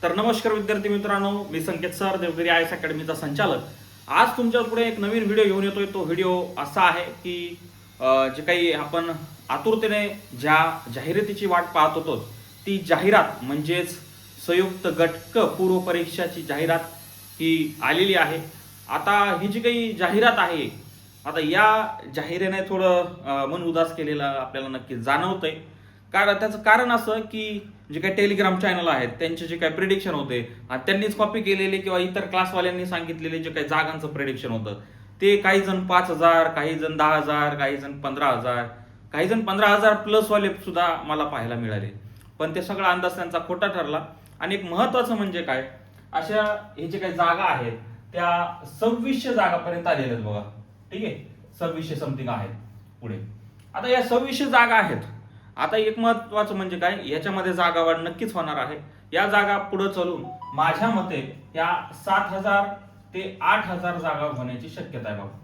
तर नमस्कार विद्यार्थी मित्रांनो, मी संकेत सर, देवगिरी आयएस अकॅडमीचा संचालक. आज तुमच्या पुढे एक नवीन व्हिडिओ घेऊन येतोय. तो व्हिडिओ असा आहे की जे काही आपण आतुरतेने ज्या जाहिरातीची वाट पाहत होतो, ती जाहिरात म्हणजेच संयुक्त गट क पूर्व परीक्षाची जाहिरात ही आलेली आहे. आता ही जी काही जाहिरात आहे, आता या जाहिरातीने थोडं मन उदास केलेलं आपल्याला नक्की जाणवतंय. कारण त्याचं कारण असं की जे काही टेलिग्राम चॅनल आहेत त्यांचे जे काही प्रिडिक्शन होते आणि त्यांनीच कॉपी केलेले किंवा इतर क्लासवाल्यांनी सांगितलेले जे काही जागांचं प्रिडिक्शन होतं, ते काही जण 5,000, काही जण 10,000, काही जण 15,000, काही जण 15,000 प्लस वाले सुद्धा मला पाहायला मिळाले. पण ते सगळा अंदाज त्यांचा खोटा ठरला. आणि एक महत्वाचं म्हणजे काय, अशा हे जे काही जागा आहेत त्या 2600 जागापर्यंत आलेल्या आहेत बघा. ठीक आहे, 2600 समथिंग आहेत पुढे. आता या 2600 जागा आहेत. आता एक महत्वाचं म्हणजे काय, याच्यामध्ये जागा वाढ नक्कीच होणार आहे. या जागा पुढे चालून माझ्या मते या 7,000 ते 8,000 जागा होण्याची शक्यता आहे बाबा,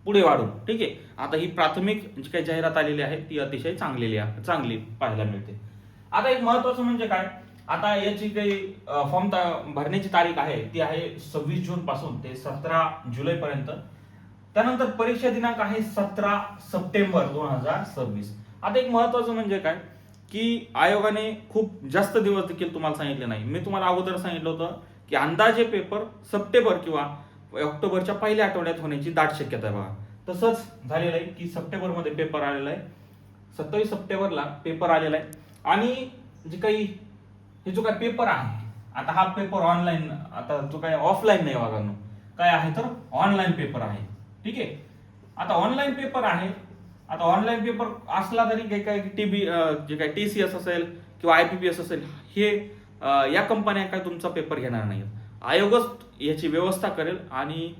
पुढे वाढून. ठीक आहे, आता ही प्राथमिक जी काही जाहिरात आलेली आहे ती अतिशय चांगली पाहायला मिळते. आता एक महत्वाचं म्हणजे काय, आता याची काही फॉर्म भरण्याची तारीख आहे ती आहे 26 जून पासून ते 17 जुलै पर्यंत. त्यानंतर परीक्षा दिनांक आहे 17 सप्टेंबर 2026. आता एक महत्वाचं म्हणजे काय की आयोगाने खूप जास्त दिवस देखील तुम्हाला सांगितले नाही. मी तुम्हाला अगोदर सांगितलं होतं की अंदाजे पेपर सप्टेंबर किंवा ऑक्टोबरच्या पहिल्या आठवड्यात होण्याची दाट शक्यता आहे बघा. तसंच झालेलं आहे की सप्टेंबर मध्ये पेपर आलेला आहे, 27 सप्टेंबरला पेपर आलेला आहे. आणि जे काही हे जो काही पेपर आहे, आता हा पेपर ऑनलाईन, आता जो काही ऑफलाईन नाही बघा, काय आहे तर ऑनलाईन पेपर आहे. ठीक आहे, आता ऑनलाईन पेपर आहे. आता ऑनलाईन पेपर असला तरी काही टीबी जे काही TCS असेल किंवा IPPS असेल, हे या कंपन्या काय तुमचा पेपर घेणार नाहीत. आयोगच याची व्यवस्था करेल आणि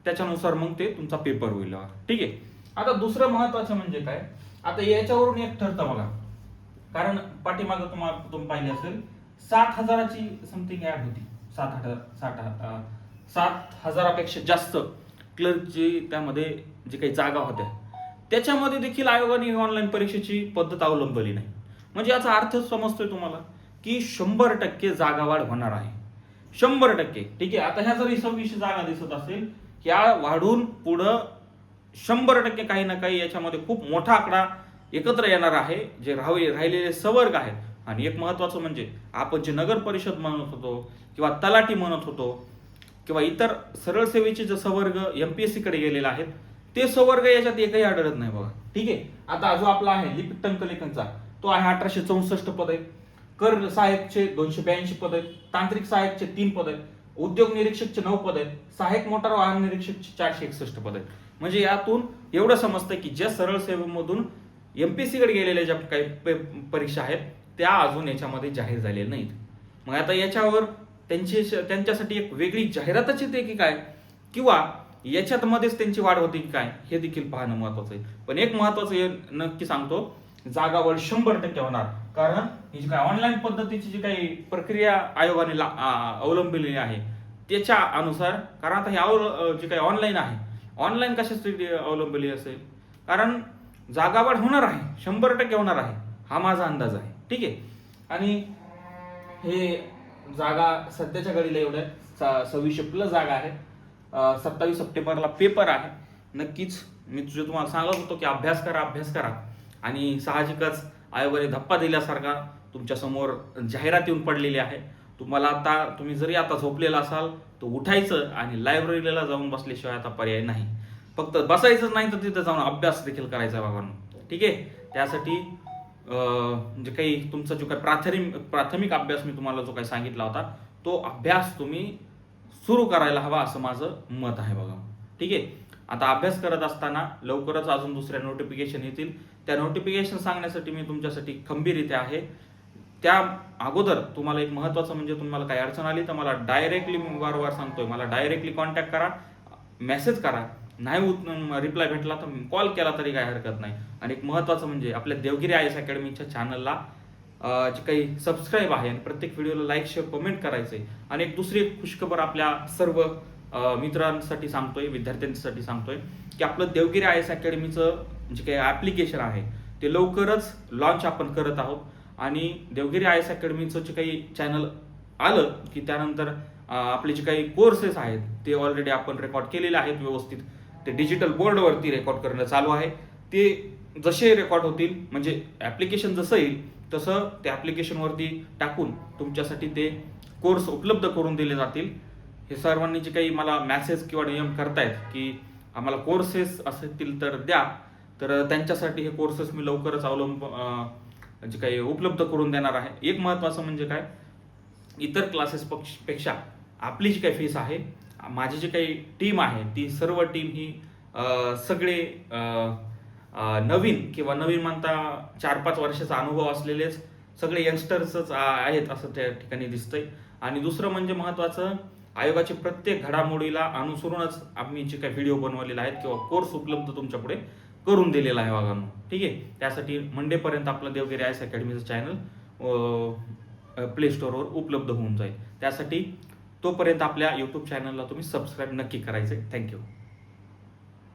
त्याच्यानुसार मग ते तुमचा पेपर होईल. ठीक आहे, आता दुसरं महत्वाचं म्हणजे काय, आता याच्यावरून एक ठरतं बघा. कारण पाठीमागं तुम्ही पाहिली असेल 7,000ची समथिंग ऍड होती. 7,000पेक्षा जास्त क्लर्कची त्यामध्ये जे काही जागा होत्या, त्याच्यामध्ये देखील आयोगाने ऑनलाईन परीक्षेची पद्धत अवलंबली नाही. म्हणजे याचा अर्थ समजतोय तुम्हाला की 100% जागा वाढ होणार आहे. 100%. ठीक आहे, आता ह्या जरी 2600 जागा दिसत असेल, ह्या वाढून पुढं 100% काही ना काही याच्यामध्ये खूप मोठा आकडा एकत्र येणार आहे, जे राहिलेले सवर्ग आहेत. आणि एक महत्वाचं म्हणजे आपण जे नगर परिषद म्हणत होतो किंवा तलाठी म्हणत होतो किंवा इतर सरळ सेवेचे जे सवर्ग MPSC कडे गेलेले आहेत, ते सवर्ग याच्यात एकही आढळत नाही बघा. ठीक आहे, आता जो आपला आहे लिपिक टंकलेखनचा, तो आहे 1864 पद आहे. कर सहाय्यकचे 282 पद आहेत. तांत्रिक सहाय्यकचे 3 पद आहेत. उद्योग निरीक्षकचे 9 पद आहेत. सहाय्यक मोटार वाहन निरीक्षकचे 461 पद आहेत. म्हणजे यातून एवढं समजतं की ज्या सरळ सेवेमधून MPSC कडे गेलेल्या ज्या काही परीक्षा आहेत त्या अजून याच्यामध्ये जाहीर झालेल्या नाहीत. मग आता याच्यावर त्यांच्यासाठी एक वेगळी जाहिरातच येते की काय, किंवा याच्यात मध्येच त्यांची वाढ होती की काय, हे देखील पाहणं महत्वाचं आहे. पण एक महत्वाचं हे नक्की सांगतो, जागावाढ 100% होणार. कारण ही जी काही ऑनलाईन पद्धतीची जी काही प्रक्रिया आयोगाने अवलंबलेली आहे त्याच्या अनुसार. कारण आता हे जे काही ऑनलाईन आहे, ऑनलाईन कशासाठी अवलंबली असेल, कारण जागावाढ होणार आहे, 100% होणार आहे, हा माझा अंदाज आहे. ठीक आहे, आणि हे जागा सध्याच्या घडीला एवढ्या 2600 प्लस जागा आहेत. 27 सप्टेंबरला पेपर आहे. नक्कीच मी तुम्हाला सांगत होतो की अभ्यास करा. आणि साहजिकच आयोगाने धप्पा दिल्यासारखा तुमच्या समोर जाहिरात येऊन पडलेली आहे. तुम्ही जरी आता झोपलेला असाल तर उठायचं आणि लायब्ररीला जाऊन बसल्याशिवाय आता पर्याय नाही. फक्त बसायचं नाही तर तिथं जाऊन अभ्यास देखील करायचा बाबांनो. ठीक आहे, त्यासाठी जे काही तुमचा जो काही प्राथमिक अभ्यास मी तुम्हाला जो काही सांगितला होता, तो अभ्यास तुम्ही सुरू करायला हवा असं माझं मत आहे बघा. ठीक आहे, आता अभ्यास करत असताना लवकरच अजून दुसऱ्या नोटिफिकेशन येतील. त्या नोटिफिकेशन सांगण्यासाठी मी तुमच्यासाठी खंबीर इथे आहे. त्या अगोदर तुम्हाला एक महत्वाचं म्हणजे, तुम्हाला काही अडचण आली तर मला डायरेक्टली, वारंवार सांगतोय, मला डायरेक्टली कॉन्टॅक्ट करा, मेसेज करा. नाही रिप्लाय भेटला तर कॉल केला तरी काही हरकत नाही. आणि एक महत्वाचं म्हणजे आपल्या देवगिरी आयएस अकॅडमीच्या चॅनलला जे काही सबस्क्राईब आहे आणि प्रत्येक व्हिडिओला लाईक, शेअर, कमेंट करायचंय. आणि एक दुसरी खुशखबर आपल्या सर्व मित्रांसाठी सांगतोय, विद्यार्थ्यांसाठी सांगतोय की आपलं देवगिरी आयएस अकॅडमीचं जे काही ऍप्लिकेशन आहे ते लवकरच लॉन्च आपण करत आहोत. आणि देवगिरी आयएस अकॅडमीचं जे काही चॅनल आलं की त्यानंतर आपले जे काही कोर्सेस आहेत ते ऑलरेडी आपण रेकॉर्ड केलेले आहेत व्यवस्थित. ते डिजिटल बोर्डवरती रेकॉर्ड करणं चालू आहे. ते जसे रेकॉर्ड होतील म्हणजे ॲप्लिकेशन जसं येईल तसं त्या ॲप्लिकेशनवरती टाकून तुमच्यासाठी ते कोर्स उपलब्ध करून दिले जातील. हे सर्वांनी जे काही मला मॅसेज किंवा DM करतायत की आम्हाला कोर्सेस असतील तर द्या, तर त्यांच्यासाठी हे कोर्सेस मी लवकरच जे काही उपलब्ध करून देणार आहे. एक महत्त्वाचं म्हणजे काय, इतर क्लासेस पेक्षा आपली जी काही फीस आहे, माझी जी काही टीम आहे ती सर्व टीम ही सगळे नवीन किंवा नवीन म्हणता 4-5 वर्षाचा अनुभव असलेलेच सगळे यंगस्टर्सच आहेत असं त्या ठिकाणी दिसतंय. आणि दुसरं म्हणजे महत्त्वाचं, आयोगाच्या प्रत्येक घडामोडीला अनुसरूनच आम्ही जे काही व्हिडिओ बनवलेले आहेत किंवा कोर्स उपलब्ध तुमच्या पुढे करून दिलेला आहे वागांनो. ठीक आहे. त्यासाठी मंडेपर्यंत आपलं देवगिरी आयएस अकॅडमीचं चॅनल प्ले स्टोअरवर उपलब्ध होऊन जाईल. त्यासाठी तोपर्यंत आपल्या यूट्यूब चॅनलला तुम्ही सबस्क्राईब नक्की करायचं. थँक्यू.